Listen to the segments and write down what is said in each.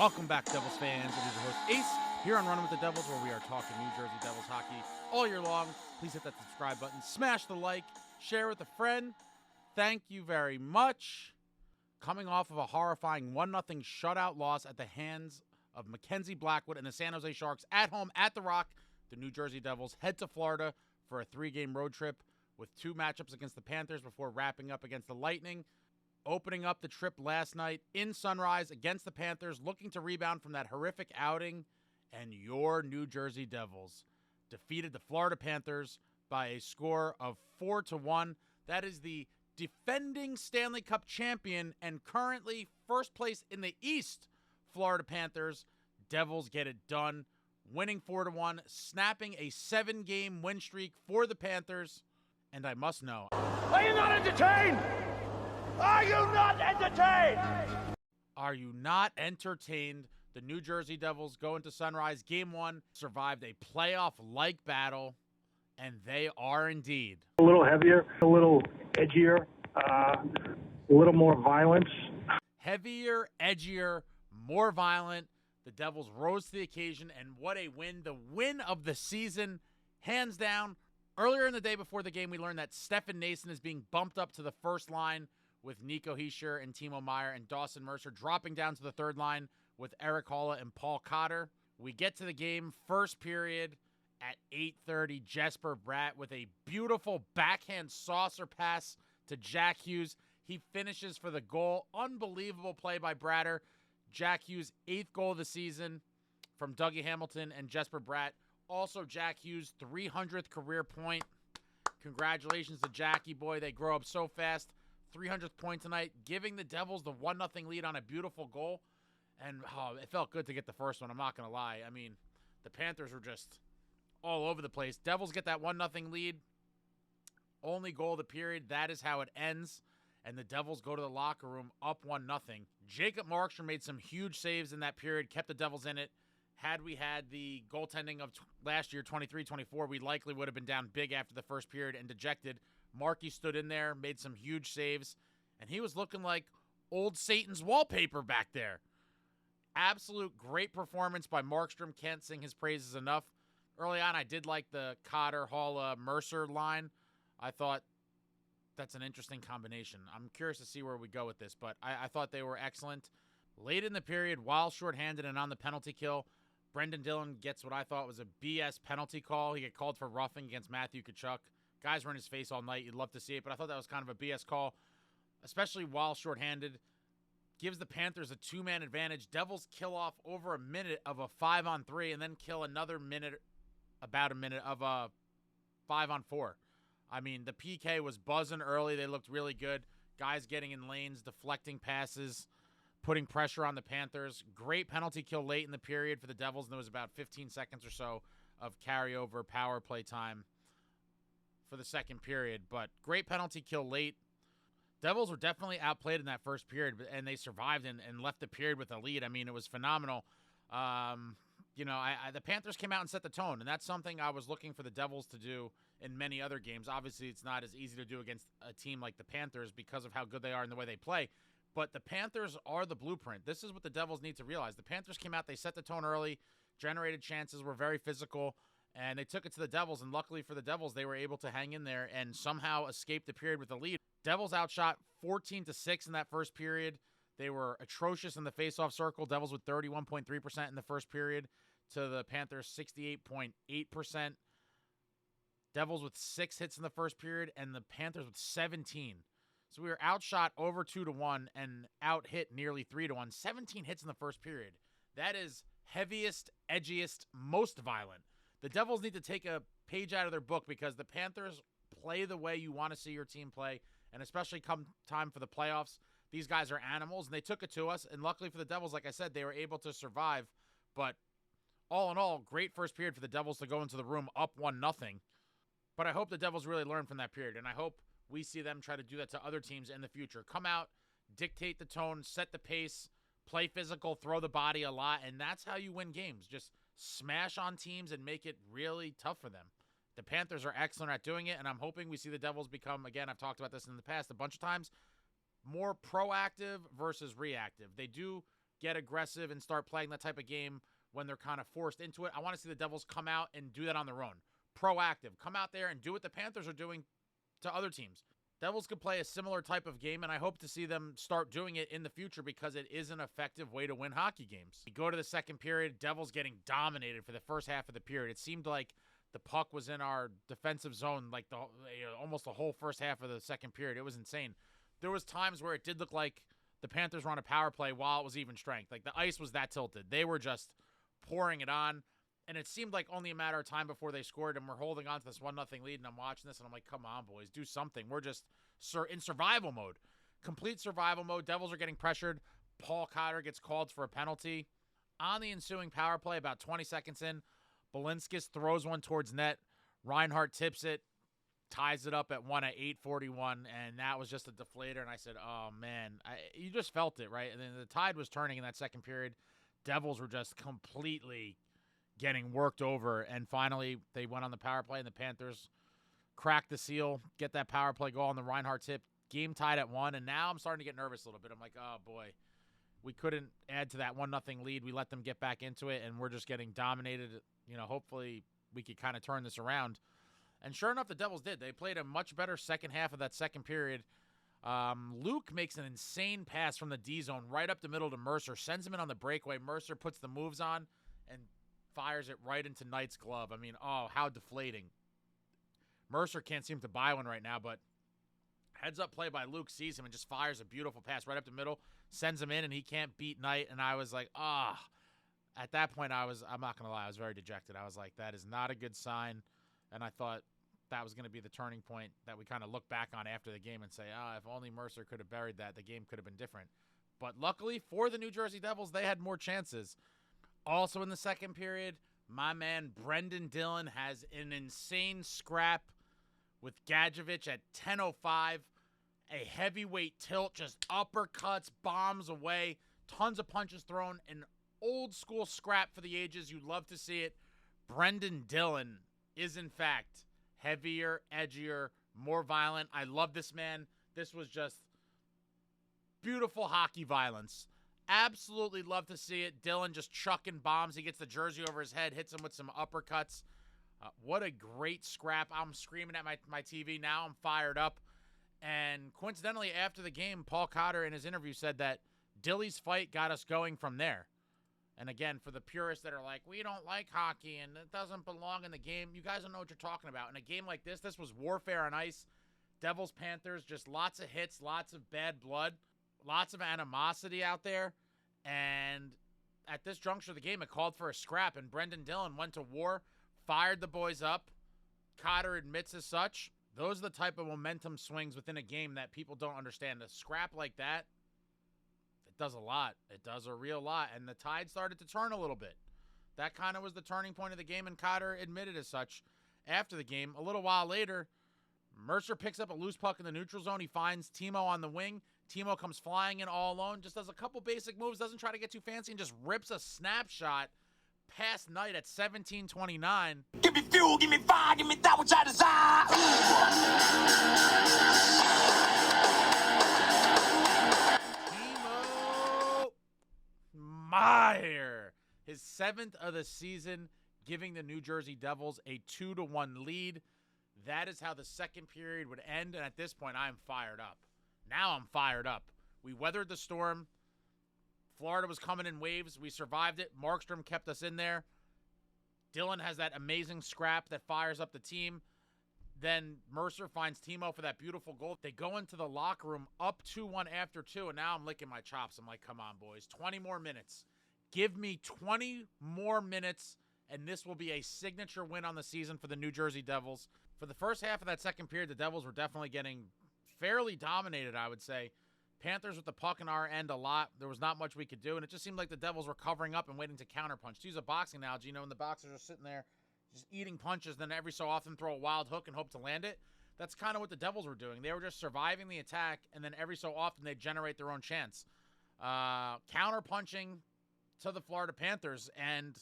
Welcome back, Devils fans. It is your host, Ace, here on Running with the Devils, where we are talking New Jersey Devils hockey all year long. Please hit that subscribe button, smash the like, share with a friend. Thank you very much. Coming off of a horrifying 1-0 shutout loss at the hands of Mackenzie Blackwood and the San Jose Sharks at home at the Rock, the New Jersey Devils head to Florida for a 3-game road trip with 2 matchups against the Panthers before wrapping up against the Lightning. Opening up the trip last night in Sunrise against the Panthers, looking to rebound from that horrific outing, and your New Jersey Devils defeated the Florida Panthers by a score of 4-1. That is the defending Stanley Cup champion and currently first place in the East, Florida Panthers. Devils get it done, winning 4-1, snapping a 7-game win streak for the Panthers. And I must know, are you not entertained? Are you not entertained? Are you not entertained? The New jersey Devils go into Sunrise. Game 1 survived a playoff-like battle, and they are indeed. A little heavier, a little edgier, a little more violence. Heavier, edgier, more violent. The Devils rose to the occasion, and what a win. The win of the season, hands down. Earlier in the day before the game, we learned that Stefan Noesen is being bumped up to the first line with nicohischier and Timo Meier, and Dawson Mercer dropping down to the third line with Erik Haula and Paul Cotter. We get to the game, first period at 8:30. Jesper Bratt with a beautiful backhand saucer pass to Jack Hughes. He finishes for the goal. Unbelievable play by Bratter. Jack Hughes' 8th goal of the season from Dougie Hamilton and Jesper Bratt. Also, Jack Hughes' 300th career point. Congratulations to Jackie boy. They grow up so fast. 300th point tonight, giving the Devils the 1-0 lead on a beautiful goal. And it felt good to get the first one, I'm not going to lie. I mean, the Panthers were just all over the place. Devils get that 1-0 lead. Only goal of the period. That is how it ends. And the Devils go to the locker room up 1-0. Jacobmarkstrom made some huge saves in that period, kept the Devils in it. Had we had the goaltending of last year, 23-24, we likely would have been down big after the first period and dejected. Markey stood in there, made some huge saves, and he was looking like old Satan's wallpaper back there. Absolute great performance by Markstrom. Can't sing his praises enough. Early on, I did like the Cotter, Haula, Mercer line. I thought that's an interesting combination. I'm curious to see where we go with this, but I thought they were excellent. Late in the period, while shorthanded and on the penalty kill, Brenden Dillon gets what I thought was a BS penalty call. He got called for roughing against Matthew Tkachuk. Guys were in his face all night. You'd love to see it, but I thought that was kind of a BS call, especially while shorthanded. Gives the Panthers a 2-man advantage. Devils kill off over a minute of a 5-on-3 and then kill another minute, about a minute of a 5-on-4. I mean, the PK was buzzing early. They looked really good. Guys getting in lanes, deflecting passes, putting pressure on the Panthers. Great penalty kill late in the period for the Devils, and there was about 15 seconds or so of carryover power play time for the second period. But great penalty kill late. Devils were definitely outplayed in that first period, and they survived and left the period with a lead. I mean, it was phenomenal. The Panthers came out and set the tone, and that's something I was looking for the Devils to do in many other games. Obviously, it's not as easy to do against a team like the Panthers because of how good they are and the way they play. But the Panthers are the blueprint. This is what the Devils need to realize. The Panthers came out, they set the tone early, generated chances, were very physical, and they took it to the Devils. And luckily for the Devils, they were able to hang in there and somehow escape the period with the lead. Devils outshot 14-6 in that first period. They were atrocious in the faceoff circle. Devils with 31.3% in the first period to the Panthers 68.8%. Devils with 6 hits in the first period and the Panthers with 17. So we were outshot over 2-1 and out-hit nearly 3-1. 17 hits in the first period. That is heaviest, edgiest, most violent. The Devils need to take a page out of their book because the Panthers play the way you want to see your team play, and especially come time for the playoffs, these guys are animals, and they took it to us. And luckily for the Devils, like I said, they were able to survive. But all in all, great first period for the Devils to go into the room up 1-0. But I hope the Devils really learn from that period, and I hope we see them try to do that to other teams in the future. Come out, dictate the tone, set the pace, play physical, throw the body a lot, and that's how you win games. Just smash on teams and make it really tough for them. The Panthers are excellent at doing it, and I'm hoping we see the Devils become, again, I've talked about this in the past a bunch of times, more proactive versus reactive. They do get aggressive and start playing that type of game when they're kind of forced into it. I want to see the Devils come out and do that on their own. Proactive. Come out there and do what the Panthers are doing to other teams. Devils could play a similar type of game, and I hope to see them start doing it in the future because it is an effective way to win hockey games. We go to the second period, Devils getting dominated for the first half of the period. It seemed like the puck was in our defensive zone like almost the whole first half of the second period. It was insane. There was times where it did look like the Panthers were on a power play while it was even strength. Like the ice was that tilted. They were just pouring it on. And it seemed like only a matter of time before they scored, and we're holding on to this 1-0 lead, and I'm watching this, and I'm like, come on, boys, do something. We're just in survival mode. Complete survival mode. Devils are getting pressured. Paul Cotter gets called for a penalty. On the ensuing power play, about 20 seconds in, Balinskis throws one towards net. Reinhart tips it, ties it up at 1 at 8:41, and that was just a deflator. And I said, oh, man, you just felt it, right? And then the tide was turning in that second period. Devils were just completely getting worked over, and finally they went on the power play, and the Panthers cracked the seal, get that power play goal on the Reinhart tip, game tied at 1, and now I'm starting to get nervous a little bit. I'm like, oh boy, we couldn't add to that 1-0 lead. We let them get back into it, and we're just getting dominated. Hopefully we could kind of turn this around. And sure enough, the Devils did. They played a much better second half of that second period. Luke makes an insane pass from the D zone right up the middle to Mercer, sends him in on the breakaway. Mercer puts the moves on and fires it right into Knight's glove. I mean, oh, how deflating. Mercer can't seem to buy one right now, but heads up play by Luke, sees him and just fires a beautiful pass right up the middle, sends him in, and he can't beat Knight. And I was like, at that point, I'm not going to lie, I was very dejected. I was like, that is not a good sign. And I thought that was going to be the turning point that we kind of look back on after the game and say, if only Mercer could have buried that, the game could have been different. But luckily for the New Jersey Devils, they had more chances. Also in the second period, my man Brenden Dillon has an insane scrap with Gadjovich at 10:05. A heavyweight tilt, just uppercuts, bombs away, tons of punches thrown. An old school scrap for the ages. You'd love to see it. Brenden Dillon is in fact heavier, edgier, more violent. I love this man. This was just beautiful hockey violence. Absolutely love to see it. Dillon just chucking bombs. He gets the jersey over his head, hits him with some uppercuts. What a great scrap. I'm screaming at my TV now. I'm fired up. And coincidentally, after the game, Paul Cotter in his interview said that Dilly's fight got us going from there. And again, for the purists that are like, we don't like hockey and it doesn't belong in the game, you guys don't know what you're talking about. In a game like this was warfare on ice. Devils, Panthers, just lots of hits, lots of bad blood. Lots of animosity out there, and at this juncture of the game, it called for a scrap, and Brenden Dillon went to war, fired the boys up. Cotter admits as such. Those are the type of momentum swings within a game that people don't understand. A scrap like that, it does a lot. It does a real lot, and the tide started to turn a little bit. That kind of was the turning point of the game, and Cotter admitted as such after the game. A little while later, Mercer picks up a loose puck in the neutral zone. He finds Timo on the wing. Timo comes flying in all alone, just does a couple basic moves, doesn't try to get too fancy, and just rips a snapshot past Knight at 17:29. Give me fuel, give me fire, give me that which I desire. Timo Meier, his 7th of the season, giving the New Jersey Devils a 2-1 lead. That is how the second period would end, and at this point, I'm fired up. Now I'm fired up. We weathered the storm. Florida was coming in waves. We survived it. Markstrom kept us in there. Dillon has that amazing scrap that fires up the team. Then Mercer finds Timo for that beautiful goal. They go into the locker room up 2-1 after 2, and now I'm licking my chops. I'm like, come on, boys. 20 more minutes. Give me 20 more minutes, and this will be a signature win on the season for the New Jersey Devils. For the first half of that second period, the Devils were definitely getting fairly dominated, I would say. Panthers with the puck in our end a lot. There was not much we could do, and it just seemed like the Devils were covering up and waiting to counterpunch. To use a boxing analogy, when the boxers are sitting there just eating punches, then every so often throw a wild hook and hope to land it. That's kind of what the Devils were doing. They were just surviving the attack, and then every so often they'd generate their own chance. Counterpunching to the Florida Panthers, and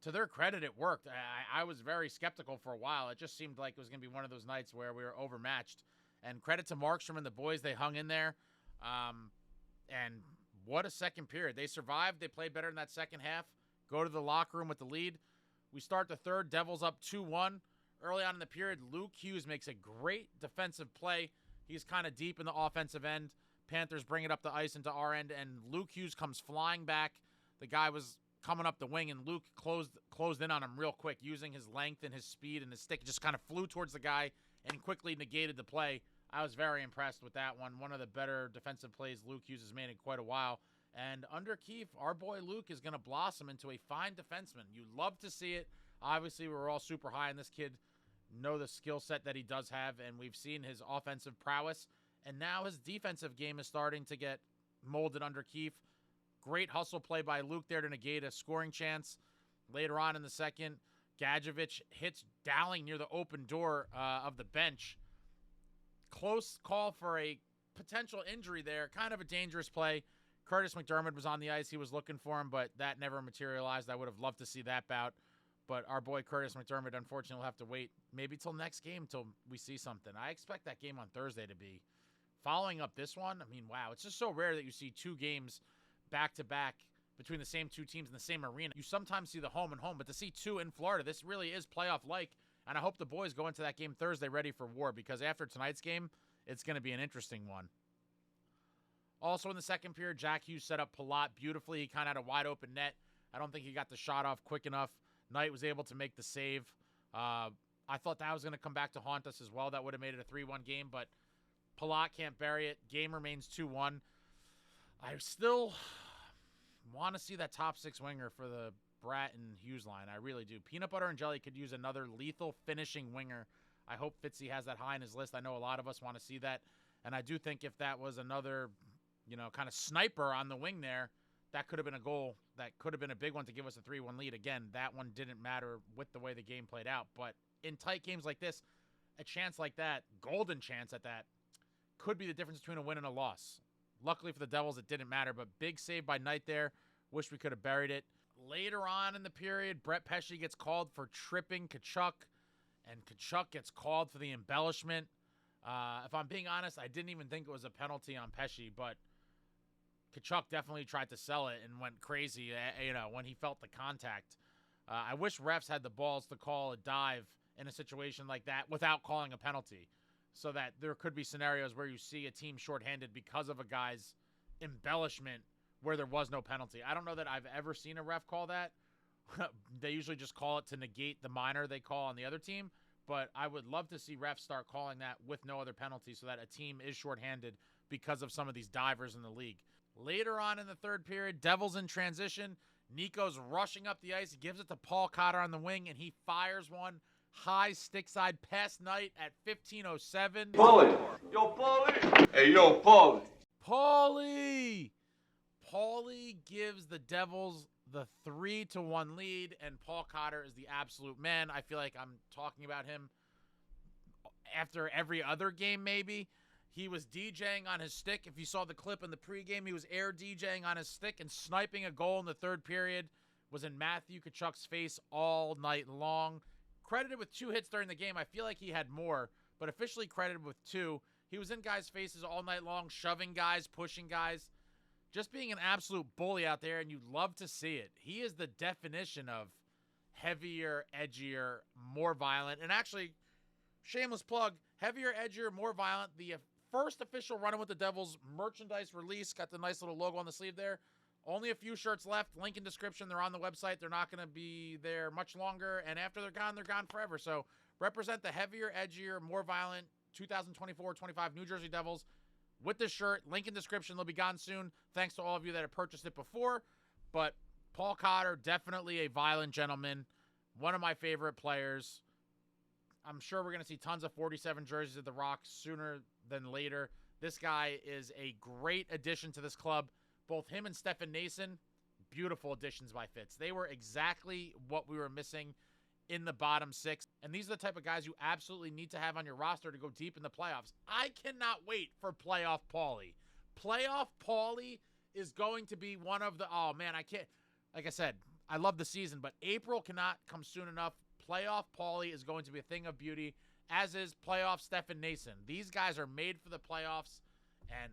to their credit, it worked. I was very skeptical for a while. It just seemed like it was going to be one of those nights where we were overmatched. And credit to Markstrom and the boys, they hung in there. And what a second period. They survived. They played better in that second half. Go to the locker room with the lead. We start the third. Devils up 2-1. Early on in the period, Luke Hughes makes a great defensive play. He's kind of deep in the offensive end. Panthers bring it up the ice into our end, and Luke Hughes comes flying back. The guy was coming up the wing, and Luke closed in on him real quick, using his length and his speed and his stick. Just kind of flew towards the guy and quickly negated the play. I was very impressed with that one. One of the better defensive plays Luke Hughes has made in quite a while. And under Keefe, our boy Luke is going to blossom into a fine defenseman. You love to see it. Obviously, we're all super high on this kid, know the skill set that he does have, and we've seen his offensive prowess. And now his defensive game is starting to get molded under Keefe. Great hustle play by Luke there to negate a scoring chance. Later on in the second, Gadjovich hits Dowling near the open door of the bench. Close call for a potential injury there. Kind of a dangerous play. Curtis McDermott was on the ice. He was looking for him, but that never materialized. I would have loved to see that bout. But our boy Curtis McDermott, unfortunately, will have to wait maybe till next game till we see something. I expect that game on Thursday to be following up this one. I mean, wow, it's just so rare that you see two games back-to-back between the same two teams in the same arena. You sometimes see the home and home, but to see two in Florida, this really is playoff-like. And I hope the boys go into that game Thursday ready for war, because after tonight's game, it's going to be an interesting one. Also in the second period, Jack Hughes set up Palat beautifully. He kind of had a wide-open net. I don't think he got the shot off quick enough. Knight was able to make the save. I thought that was going to come back to haunt us as well. That would have made it a 3-1 game, but Palat can't bury it. Game remains 2-1. I still want to see that top six winger for the Bratt and Hughes line. I really do. Peanut Butter and Jelly could use another lethal finishing winger. I hope Fitzy has that high in his list. I know a lot of us want to see that. And I do think if that was another, kind of sniper on the wing there, that could have been a goal. That could have been a big one to give us a 3-1 lead. Again, that one didn't matter with the way the game played out. But in tight games like this, a chance like that, golden chance at that, could be the difference between a win and a loss. Luckily for the Devils, it didn't matter. But big save by Knight there. Wish we could have buried it. Later on in the period, Brett Pesce gets called for tripping Tkachuk. And Tkachuk gets called for the embellishment. If I'm being honest, I didn't even think it was a penalty on Pesce, but Tkachuk definitely tried to sell it and went crazy, when he felt the contact. I wish refs had the balls to call a dive in a situation like that without calling a penalty, so that there could be scenarios where you see a team shorthanded because of a guy's embellishment where there was no penalty. I don't know that I've ever seen a ref call that. They usually just call it to negate the minor they call on the other team, but I would love to see refs start calling that with no other penalty so that a team is shorthanded because of some of these divers in the league. Later on in the third period, Devils in transition. Nico's rushing up the ice. He gives it to Paul Cotter on the wing, and he fires one high stick side past Knight at 15:07. Paulie! Yo, Paulie! Hey, yo, Paulie! Paulie gives the Devils the 3-1 lead, and Paul Cotter is the absolute man. I feel like I'm talking about him after every other game, maybe. He was DJing on his stick. If you saw the clip in the pregame, he was air DJing on his stick and sniping a goal in the third period. Was in Matthew Tkachuk's face all night long. Credited with 2 hits during the game. I feel like he had more, but officially credited with 2. He was in guys' faces all night long, shoving guys, pushing guys. Just being an absolute bully out there, and you love to see it. He is the definition of heavier, edgier, more violent. And actually, shameless plug, heavier, edgier, more violent. The first official Running with the Devils merchandise release. Got the nice little logo on the sleeve there. Only a few shirts left. Link in description. They're on the website. They're not going to be there much longer. And after they're gone forever. So represent the heavier, edgier, more violent 2024-25 New Jersey Devils with this shirt. Link in description. They'll be gone soon. Thanks to all of you that have purchased it before. But Paul Cotter, definitely a violent gentleman. One of my favorite players. I'm sure we're going to see tons of 47 jerseys at the Rock sooner than later. This guy is a great addition to this club. Both him and Stefan Nason, beautiful additions by Fitz. They were exactly what we were missing in the bottom 6. And these are the type of guys you absolutely need to have on your roster to go deep in the playoffs. I cannot wait for Playoff Paulie. Playoff Paulie is going to be one of the, oh man, I can't, like I said, I love the season, but April cannot come soon enough. Playoff Paulie is going to be a thing of beauty, as is playoff Stefan Nason. These guys are made for the playoffs, and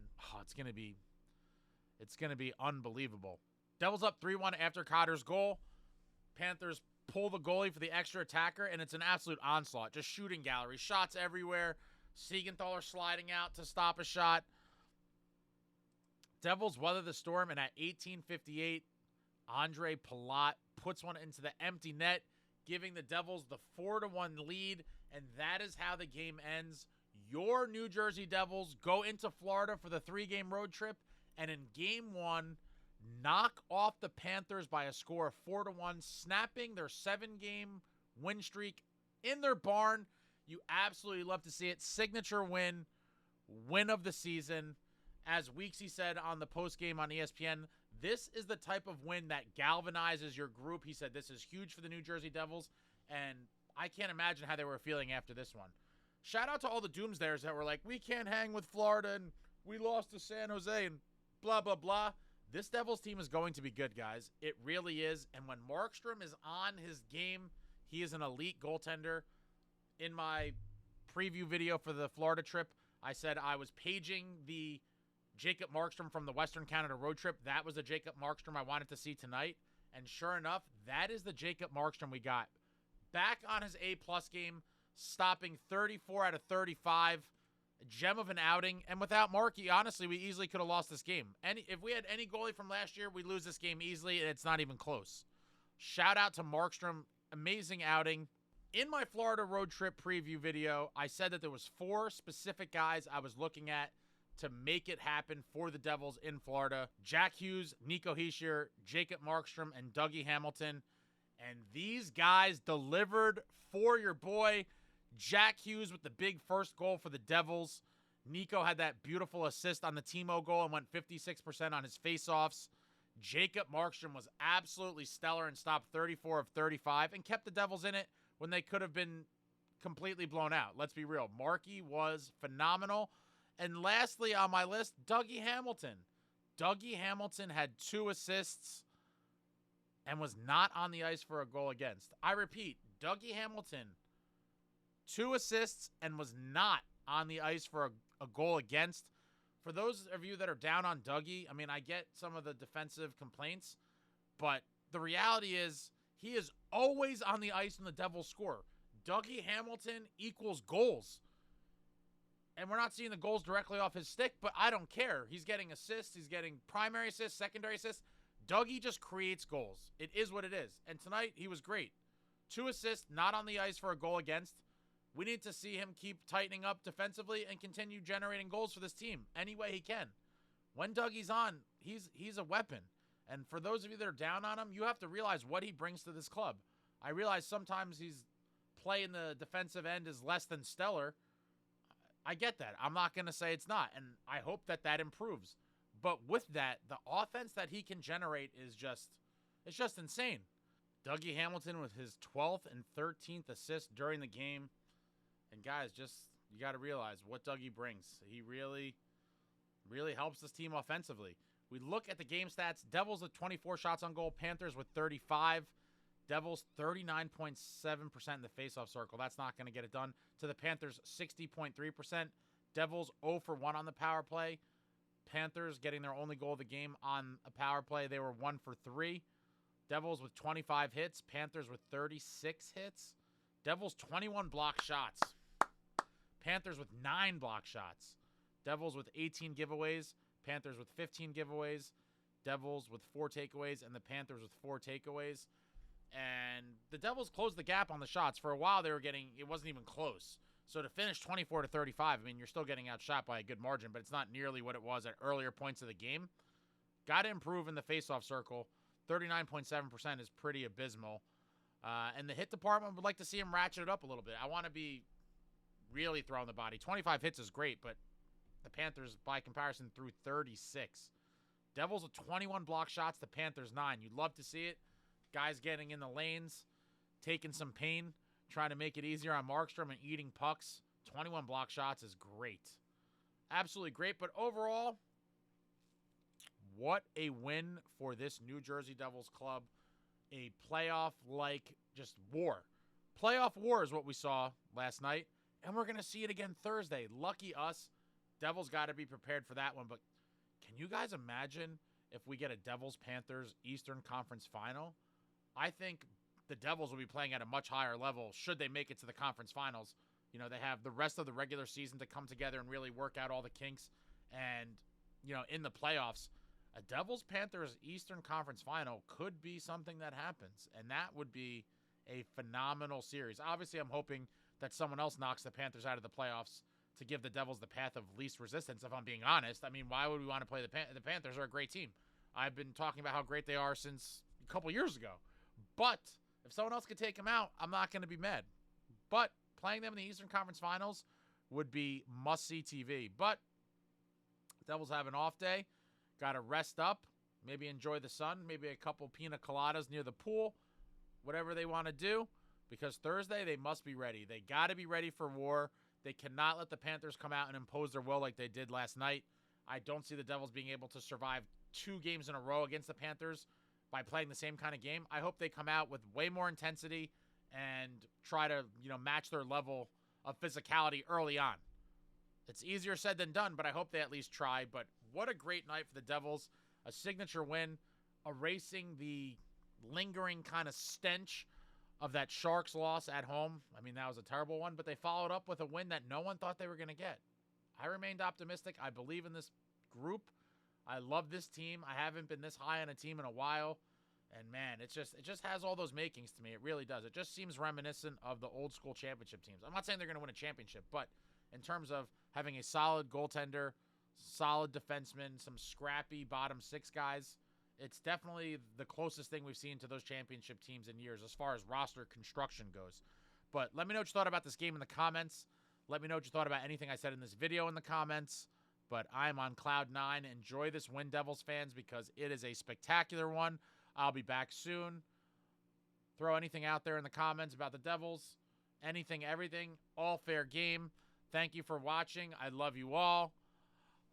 it's It's going to be unbelievable. Devils up 3-1 after Cotter's goal. Panthers pull the goalie for the extra attacker, and it's an absolute onslaught. Just shooting gallery. Shots everywhere. Siegenthaler sliding out to stop a shot. Devils weather the storm, and at 18:58, Andre Palat puts one into the empty net, giving the Devils the 4-1 lead, and that is how the game ends. Your New Jersey Devils go into Florida for the 3-game road trip, and in Game 1, knock off the Panthers by a score of 4-1, snapping their 7-game win streak in their barn. You absolutely love to see it. Signature win of the season. As Weeksy said on the postgame on ESPN, this is the type of win that galvanizes your group. He said this is huge for the New Jersey Devils, and I can't imagine how they were feeling after this one. Shout out to all the doomsdayers that were like, we can't hang with Florida, and we lost to San Jose, and blah, blah, blah. This Devils team is going to be good, guys. It really is. And when Markstrom is on his game, he is an elite goaltender. In my preview video for the Florida trip, I said I was paging the Jacob Markstrom from the Western Canada road trip. That was the Jacob Markstrom I wanted to see tonight. And sure enough, that is the Jacob Markstrom we got. Back on his A-plus game, stopping 34 out of 35. A gem of an outing. And without Markey, honestly, we easily could have lost this game. If we had any goalie from last year, we'd lose this game easily, and it's not even close. Shout out to Markstrom. Amazing outing. In my Florida road trip preview video, I said that there was 4 specific guys I was looking at to make it happen for the Devils in Florida. Jack Hughes, nicohischier, Jacob Markstrom, and Dougie Hamilton. And these guys delivered for your boy. Jack Hughes with the big first goal for the Devils. Nico had that beautiful assist on the Timo goal and went 56% on his faceoffs. Jacob Markstrom was absolutely stellar and stopped 34 of 35 and kept the Devils in it when they could have been completely blown out. Let's be real. Markey was phenomenal. And lastly on my list, Dougie Hamilton. Dougie Hamilton had 2 assists and was not on the ice for a goal against. I repeat, Dougie Hamilton, 2 assists and was not on the ice for a goal against. For those of you that are down on Dougie, I mean, I get some of the defensive complaints, but the reality is he is always on the ice when the Devils score. Dougie Hamilton equals goals. And we're not seeing the goals directly off his stick, but I don't care. He's getting assists. He's getting primary assists, secondary assists. Dougie just creates goals. It is what it is. And tonight, he was great. 2 assists, not on the ice for a goal against. We need to see him keep tightening up defensively and continue generating goals for this team any way he can. When Dougie's on, he's a weapon. And for those of you that are down on him, you have to realize what he brings to this club. I realize sometimes he's playing the defensive end is less than stellar. I get that. I'm not going to say it's not, and I hope that that improves. But with that, the offense that he can generate is it's just insane. Dougie Hamilton with his 12th and 13th assist during the game. And guys, you got to realize what Dougie brings. He really, really helps this team offensively. We look at the game stats. Devils with 24 shots on goal. Panthers with 35. Devils 39.7% in the faceoff circle. That's not going to get it done. To the Panthers 60.3%. Devils 0 for 1 on the power play. Panthers getting their only goal of the game on a power play. They were 1 for 3. Devils with 25 hits. Panthers with 36 hits. Devils 21 block shots. Panthers with 9 block shots. Devils with 18 giveaways. Panthers with 15 giveaways. Devils with 4 takeaways. And the Panthers with 4 takeaways. And the Devils closed the gap on the shots. For a while, it wasn't even close. So to finish 24 to 35, I mean, you're still getting outshot by a good margin, but it's not nearly what it was at earlier points of the game. Got to improve in the faceoff circle. 39.7% is pretty abysmal. And the hit department, would like to see him ratchet it up a little bit. I want to be really throwing the body. 25 hits is great, but the Panthers, by comparison, threw 36. Devils with 21 block shots, the Panthers 9. You'd love to see it. Guys getting in the lanes, taking some pain, trying to make it easier on Markstrom and eating pucks. 21 block shots is great. Absolutely great. But overall, what a win for this New Jersey Devils club. A playoff-like just war. Playoff war is what we saw last night, and we're going to see it again Thursday. Lucky us. Devils got to be prepared for that one. But can you guys imagine if we get a Devils-Panthers Eastern Conference final, I think the Devils will be playing at a much higher level should they make it to the conference finals. You know, they have the rest of the regular season to come together and really work out all the kinks. And, you know, in the playoffs, a Devils-Panthers Eastern Conference final could be something that happens. And that would be a phenomenal series. Obviously, I'm hoping that someone else knocks the Panthers out of the playoffs to give the Devils the path of least resistance, if I'm being honest. I mean, why would we want to play the Panthers? Are a great team. I've been talking about how great they are since a couple years ago. But if someone else could take them out, I'm not going to be mad. But playing them in the Eastern Conference Finals would be must-see TV. But Devils have an off day. Got to rest up, maybe enjoy the sun, maybe a couple pina coladas near the pool, whatever they want to do, because Thursday they must be ready. They got to be ready for war. They cannot let the Panthers come out and impose their will like they did last night. I don't see the Devils being able to survive 2 games in a row against the Panthers by playing the same kind of game. I hope they come out with way more intensity and try to, you know, match their level of physicality early on. It's easier said than done, but I hope they at least try. But what a great night for the Devils. A signature win, erasing the lingering kind of stench of that Sharks loss at home. I mean, that was a terrible one, but they followed up with a win that no one thought they were going to get. I remained optimistic. I believe in this group. I love this team. I haven't been this high on a team in a while. And, man, it just has all those makings to me. It really does. It just seems reminiscent of the old school championship teams. I'm not saying they're going to win a championship, but in terms of having a solid goaltender, solid defenseman, some scrappy bottom 6 guys, it's definitely the closest thing we've seen to those championship teams in years as far as roster construction goes. But let me know what you thought about this game in the comments. Let me know what you thought about anything I said in this video in the comments. But I'm on cloud 9. Enjoy this win, Devils fans, because it is a spectacular one. I'll be back soon. Throw anything out there in the comments about the Devils. Anything, everything. All fair game. Thank you for watching. I love you all.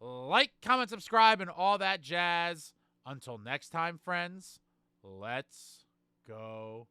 Like, comment, subscribe, and all that jazz. Until next time, friends, let's go.